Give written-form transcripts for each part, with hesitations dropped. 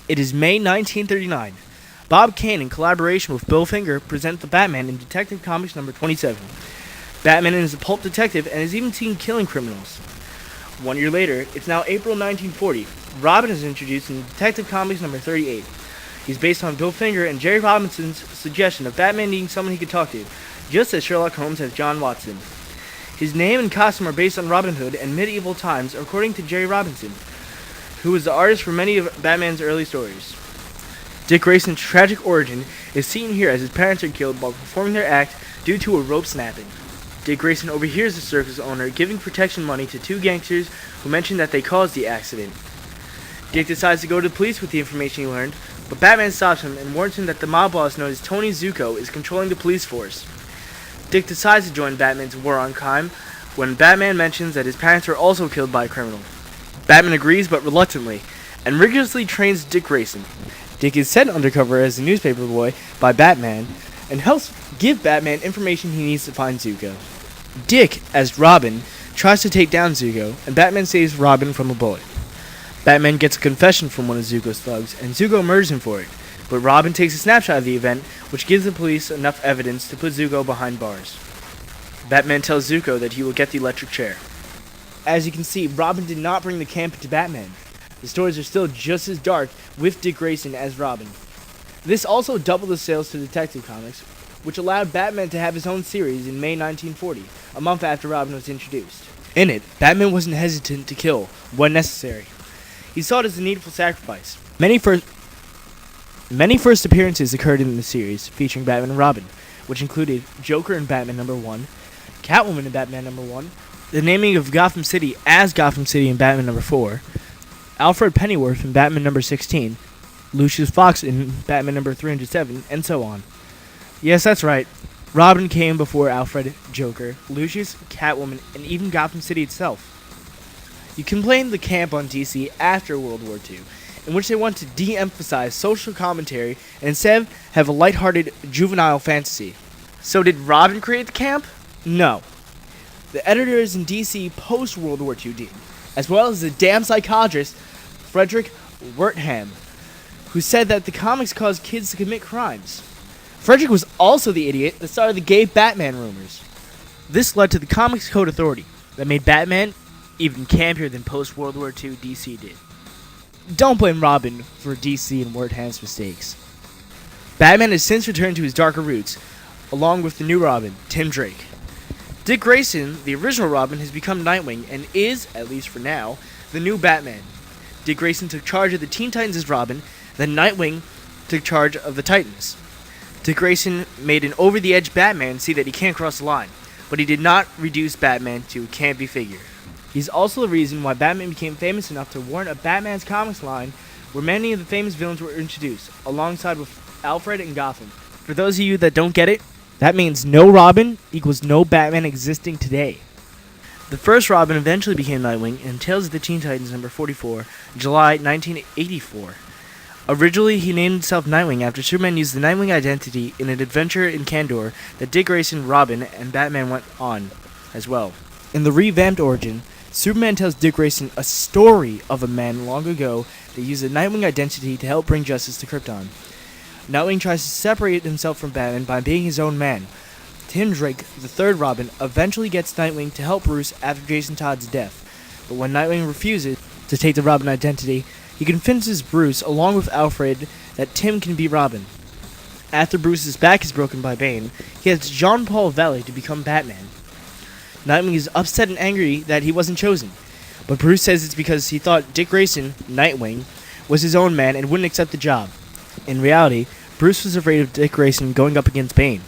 It is May 1939. Bob Kane, in collaboration with Bill Finger, present the Batman in Detective Comics number 27. Batman is a pulp detective and is even seen killing criminals. 1 year later, it's now April 1940. Robin is introduced in Detective Comics number 38. He's based on Bill Finger and Jerry Robinson's suggestion of Batman needing someone he could talk to, just as Sherlock Holmes has John Watson. His name and costume are based on Robin Hood and medieval times, according to Jerry Robinson, who was the artist for many of Batman's early stories. Dick Grayson's tragic origin is seen here as his parents are killed while performing their act due to a rope snapping. Dick Grayson overhears the circus owner giving protection money to two gangsters who mention that they caused the accident. Dick decides to go to the police with the information he learned, but Batman stops him and warns him that the mob boss known as Tony Zuko is controlling the police force. Dick decides to join Batman's war on crime when Batman mentions that his parents were also killed by a criminal. Batman agrees, but reluctantly, and rigorously trains Dick Grayson. Dick is sent undercover as a newspaper boy by Batman and helps give Batman information he needs to find Zuko. Dick, as Robin, tries to take down Zuko, and Batman saves Robin from a bullet. Batman gets a confession from one of Zuko's thugs, and Zuko murders him for it, but Robin takes a snapshot of the event, which gives the police enough evidence to put Zuko behind bars. Batman tells Zuko that he will get the electric chair. As you can see, Robin did not bring the camp into Batman. The stories are still just as dark with Dick Grayson as Robin. This also doubled the sales to Detective Comics, which allowed Batman to have his own series in May 1940, a month after Robin was introduced. In it, Batman wasn't hesitant to kill when necessary. He saw it as a needful sacrifice. Many first appearances occurred in the series, featuring Batman and Robin, which included Joker in Batman number 1, Catwoman in Batman number 1, the naming of Gotham City as Gotham City in Batman number 4, Alfred Pennyworth in Batman number 16, Lucius Fox in Batman number 307, and so on. Yes, that's right. Robin came before Alfred, Joker, Lucius, Catwoman, and even Gotham City itself. You can blame the camp on DC after World War II, in which they want to de-emphasize social commentary and instead have a lighthearted juvenile fantasy. So did Robin create the camp? No. The editors in DC post-World War II did, as well as the damn psychologist Frederick Wertham, who said that the comics caused kids to commit crimes. Frederick was also the idiot that started the gay Batman rumors. This led to the Comics Code Authority that made Batman even campier than post-World War II DC did. Don't blame Robin for DC and Wertham's mistakes. Batman has since returned to his darker roots, along with the new Robin, Tim Drake. Dick Grayson, the original Robin, has become Nightwing and is, at least for now, the new Batman. Dick Grayson took charge of the Teen Titans as Robin, then Nightwing took charge of the Titans. Dick Grayson made an over-the-edge Batman see that he can't cross the line, but he did not reduce Batman to a campy figure. He's also the reason why Batman became famous enough to warrant a Batman's Comics line where many of the famous villains were introduced, alongside with Alfred and Gotham. For those of you that don't get it, that means no Robin equals no Batman existing today. The first Robin eventually became Nightwing in Tales of the Teen Titans number 44, July 1984. Originally, he named himself Nightwing after Superman used the Nightwing identity in an adventure in Kandor that Dick Grayson, Robin, and Batman went on as well. In the revamped origin, Superman tells Dick Grayson a story of a man long ago that used the Nightwing identity to help bring justice to Krypton. Nightwing tries to separate himself from Batman by being his own man. Tim Drake, the third Robin, eventually gets Nightwing to help Bruce after Jason Todd's death, but when Nightwing refuses to take the Robin identity, he convinces Bruce, along with Alfred, that Tim can be Robin. After Bruce's back is broken by Bane, he has Jean Paul Valley to become Batman. Nightwing is upset and angry that he wasn't chosen, but Bruce says it's because he thought Dick Grayson, Nightwing, was his own man and wouldn't accept the job. In reality, Bruce was afraid of Dick Grayson going up against Bane.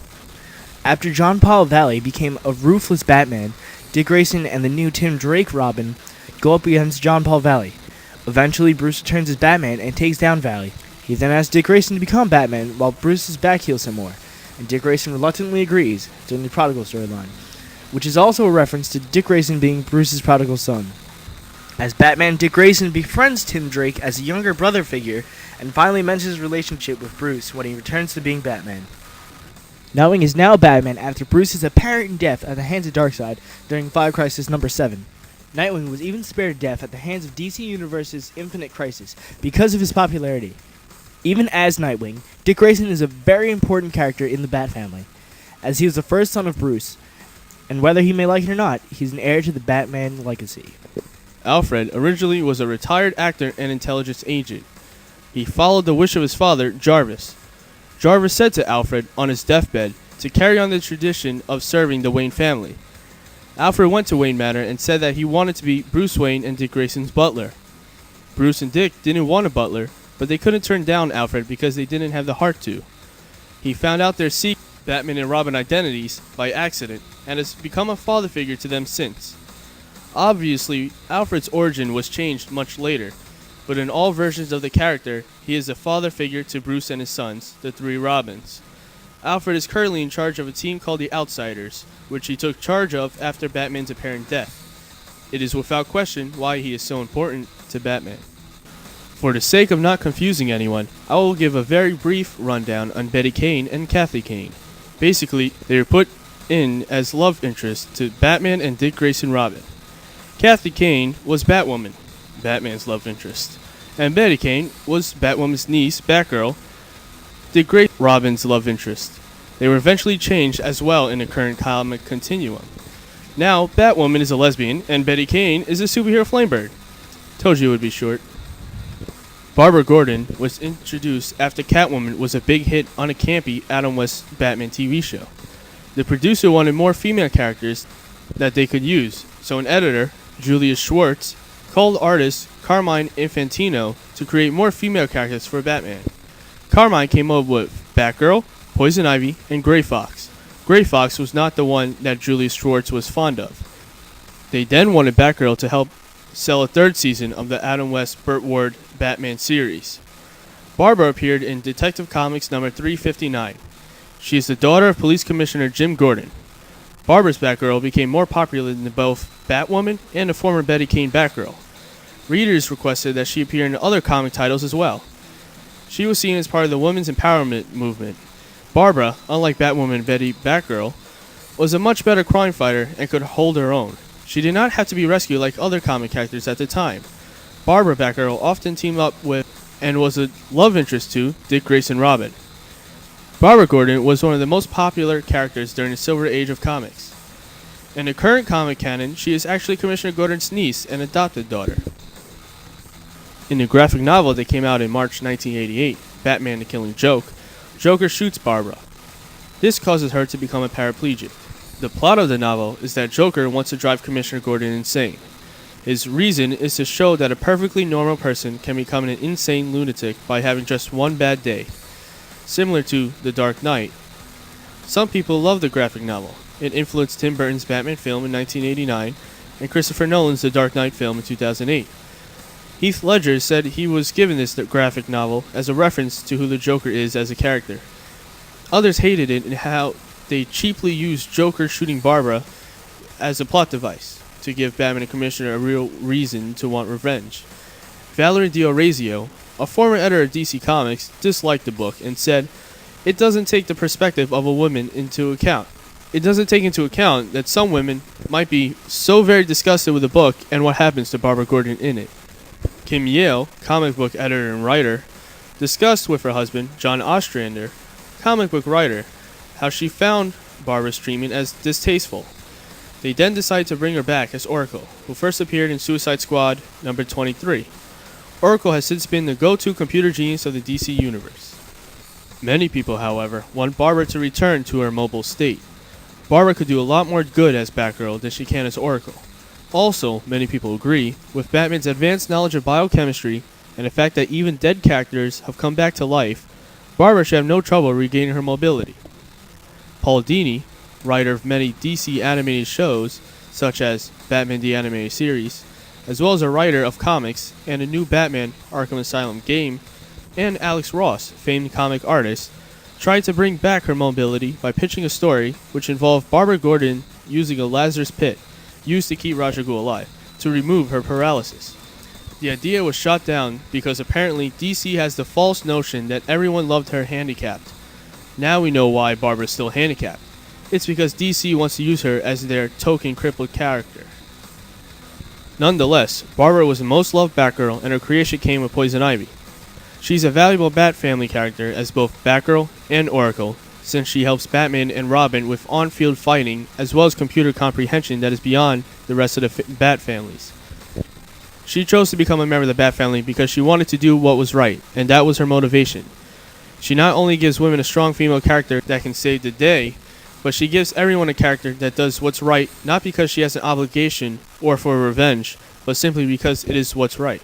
After John Paul Valley became a ruthless Batman, Dick Grayson and the new Tim Drake Robin go up against John Paul Valley. Eventually, Bruce returns as Batman and takes down Valley. He then asks Dick Grayson to become Batman while Bruce's back heals some more, and Dick Grayson reluctantly agrees during the Prodigal storyline, which is also a reference to Dick Grayson being Bruce's prodigal son. As Batman, Dick Grayson befriends Tim Drake as a younger brother figure and finally mends his relationship with Bruce when he returns to being Batman. Nightwing is now Batman after Bruce's apparent death at the hands of Darkseid during Fire Crisis number 7. Nightwing was even spared death at the hands of DC Universe's Infinite Crisis because of his popularity. Even as Nightwing, Dick Grayson is a very important character in the Bat-family, as he was the first son of Bruce, and whether he may like it or not, he's an heir to the Batman legacy. Alfred originally was a retired actor and intelligence agent. He followed the wish of his father, Jarvis. Jarvis said to Alfred on his deathbed to carry on the tradition of serving the Wayne family. Alfred went to Wayne Manor and said that he wanted to be Bruce Wayne and Dick Grayson's butler. Bruce and Dick didn't want a butler, but they couldn't turn down Alfred because they didn't have the heart to. He found out their secret Batman and Robin identities by accident and has become a father figure to them since. Obviously, Alfred's origin was changed much later, but in all versions of the character, he is a father figure to Bruce and his sons, the three Robins. Alfred is currently in charge of a team called the Outsiders, which he took charge of after Batman's apparent death. It is without question why he is so important to Batman. For the sake of not confusing anyone, I will give a very brief rundown on Betty Kane and Kathy Kane. Basically, they were put in as love interests to Batman and Dick Grayson Robin. Kathy Kane was Batwoman, Batman's love interest, and Betty Kane was Batwoman's niece, Batgirl, Dick Grayson Robin's love interest. They were eventually changed as well in the current comic continuum. Now, Batwoman is a lesbian, and Betty Kane is a superhero flamebird. Told you it would be short. Barbara Gordon was introduced after Catwoman was a big hit on a campy Adam West Batman TV show. The producer wanted more female characters that they could use, so an editor, Julius Schwartz, called artist Carmine Infantino to create more female characters for Batman. Carmine came up with Batgirl, Poison Ivy, and Grey Fox. Grey Fox was not the one that Julius Schwartz was fond of. They then wanted Batgirl to help sell a third season of the Adam West Burt Ward Batman series. Barbara appeared in Detective Comics number 359. She is the daughter of Police Commissioner Jim Gordon. Barbara's Batgirl became more popular than both Batwoman and the former Betty Kane Batgirl. Readers requested that she appear in other comic titles as well. She was seen as part of the women's empowerment movement. Barbara, unlike Batwoman and Betty Batgirl, was a much better crime fighter and could hold her own. She did not have to be rescued like other comic characters at the time. Barbara Batgirl often teamed up with and was a love interest to Dick Grayson Robin. Barbara Gordon was one of the most popular characters during the Silver Age of comics. In the current comic canon, she is actually Commissioner Gordon's niece and adopted daughter. In the graphic novel that came out in March 1988, Batman the Killing Joke, Joker shoots Barbara. This causes her to become a paraplegic. The plot of the novel is that Joker wants to drive Commissioner Gordon insane. His reason is to show that a perfectly normal person can become an insane lunatic by having just one bad day, similar to The Dark Knight. Some people love the graphic novel. It influenced Tim Burton's Batman film in 1989 and Christopher Nolan's The Dark Knight film in 2008. Heath Ledger said he was given this graphic novel as a reference to who the Joker is as a character. Others hated it and how they cheaply used Joker shooting Barbara as a plot device to give Batman and Commissioner a real reason to want revenge. Valerie D'Orazio, a former editor of DC Comics, disliked the book and said, "It doesn't take the perspective of a woman into account. It doesn't take into account that some women might be so very disgusted with the book and what happens to Barbara Gordon in it." Kim Yale, comic book editor and writer, discussed with her husband, John Ostrander, comic book writer, how she found Barbara's treatment as distasteful. They then decided to bring her back as Oracle, who first appeared in Suicide Squad number 23. Oracle has since been the go-to computer genius of the DC universe. Many people, however, want Barbara to return to her mobile state. Barbara could do a lot more good as Batgirl than she can as Oracle. Also, many people agree, with Batman's advanced knowledge of biochemistry and the fact that even dead characters have come back to life, Barbara should have no trouble regaining her mobility. Paul Dini, writer of many DC animated shows, such as Batman the Animated Series, as well as a writer of comics and a new Batman Arkham Asylum game, and Alex Ross, famed comic artist, tried to bring back her mobility by pitching a story which involved Barbara Gordon using a Lazarus pit, used to keep Ra's al Ghul alive, to remove her paralysis. The idea was shot down because apparently DC has the false notion that everyone loved her handicapped. Now we know why Barbara's still handicapped. It's because DC wants to use her as their token crippled character. Nonetheless, Barbara was the most loved Batgirl and her creation came with Poison Ivy. She's a valuable Bat-Family character as both Batgirl and Oracle, since she helps Batman and Robin with on-field fighting as well as computer comprehension that is beyond the rest of the Bat families. She chose to become a member of the Bat Family because she wanted to do what was right, and that was her motivation. She not only gives women a strong female character that can save the day, but she gives everyone a character that does what's right, not because she has an obligation or for revenge, but simply because it is what's right.